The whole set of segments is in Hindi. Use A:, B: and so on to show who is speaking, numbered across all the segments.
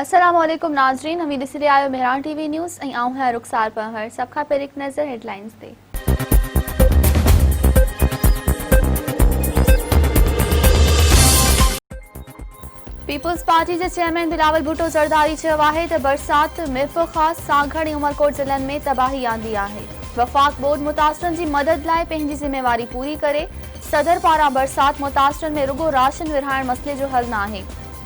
A: अस्सलामुअलैकुम नाज़रीन, हमीद इसलिए आयो मेहरान टीवी न्यूज़ ऐं आऊं है रुखसार पंवर। सब खां पहिरीं हिकु नज़र हेडलाइंस ते। पीपल्स पार्टी के चेयरमैन बिलावल भुट्टो ज़रदारी चयो आहे त बरसात मिर्फ़ सागड़ ऐं उमरकोट ज़िलनि में तबाही आंदी आहे। वफ़ाक़ बोर्ड मुतासिरनि जी मदद लाइ पंहिंजी ज़िम्मेवारी पूरी करे। सदर पारां बरसात मुतासिरनि में रुगो राशन विरहाइण मसइले जो हल न आहे।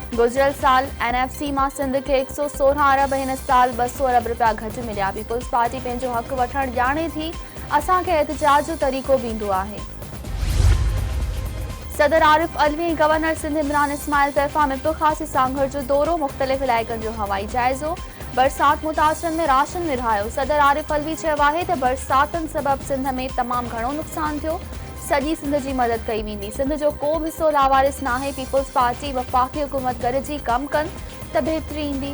A: गुज़िरियल साल एनएफसी मां सिंध खे 116 अरब, हिन साल 200 अरब रुपया घटि मिलिया। पीपल्स पार्टी पंहिंजो हक़ वठण ॼाणे थी, असांखे एहतजाज जो तरीक़ो बि ईंदो आहे। सदर आरिफ अलवी ऐं गवर्नर सिंध इमरान इस्माइल तरफ़ां मिर्फ़ सांघड़ जो दौरो, मुख़्तलिफ़ इलाइक़नि जो हवाई जाइज़ो। बरसात मुतासिरनि में राशन विरहायो। सदर आरिफ अलवी चयो आहे त बरसातनि सबबि सिंध में तमामु घणो नुक़सानु थियो। सॼी सिंध जी मदद कई वेंदी। सिंध जो को बि हिसो लावारिस नाहे। पीपल्स पार्टी वफ़ाक़ी हुकूमत गॾिजी कमु कनि त बहितरी ईंदी।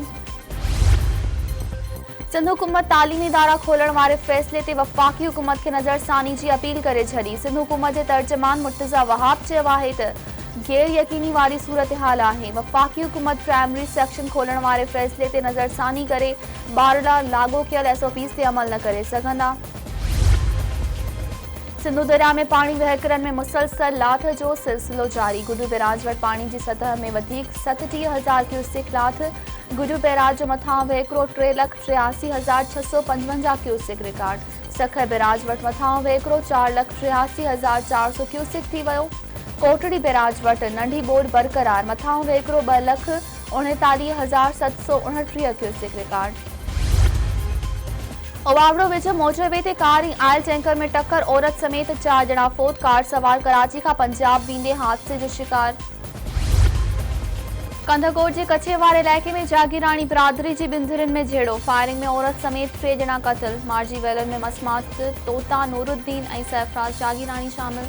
A: सिंध हुकूमत तालीमी इदारा खोलण वारे फ़ैसिले ते वफ़ाक़ी हुकूमत खे नज़रसानी जी अपील करे छॾी। सिंध हुकूमत जे तर्जुमान मुर्तज़ा वहाब चयो आहे त गैर यकीनी वारी सूरत हाल आहे। वफ़ाक़ी हुकूमत प्राइमरी सेक्शन खोलण वारे फ़ैसिले ते नज़रसानी करे ॿार लाइ लागू कयल SOPs ते अमल न करे सघंदा। सिंधु दरिया में पाणी वहिकरनि में मुसलसल लाथ जो सिलसिलो जारी। गुडू बैराज वटि पाणी जी सतह में वधीक 37,000 क्यूसेक लाथ। गुडू बैराज जो मथां वहिकिरो 3,83,655 क्यूसेक रिकॉर्ड। सखर बैराज वटि मथां वहिकिरो 4,83,400 क्यूसेक थी वियो। कोटड़ी बैराज वटि नंढी बोड बरक़रार, मथां वहिकिरो 2,39,729 क्यूसेक रिकॉर्ड। ओवावड़ो वेझो मोजवे ते कार ऐं आयल टैंकर में टक्कर, औरत समेत 4 ॼणा फोत। कार सवार कराची खां पंजाब वेंदे हादसे जो शिकार। कंधकोट जे कछेवाड़ इलाइक़े में जागीराणी बिरादरी जी बिंदरिन में झेड़ो। फायरिंग में औरत समेत 3 ॼणा क़तल। मार्जी वेलन में मसमात तोता नूरुद्दीन ऐं सरफराज जागीराणी शामिल।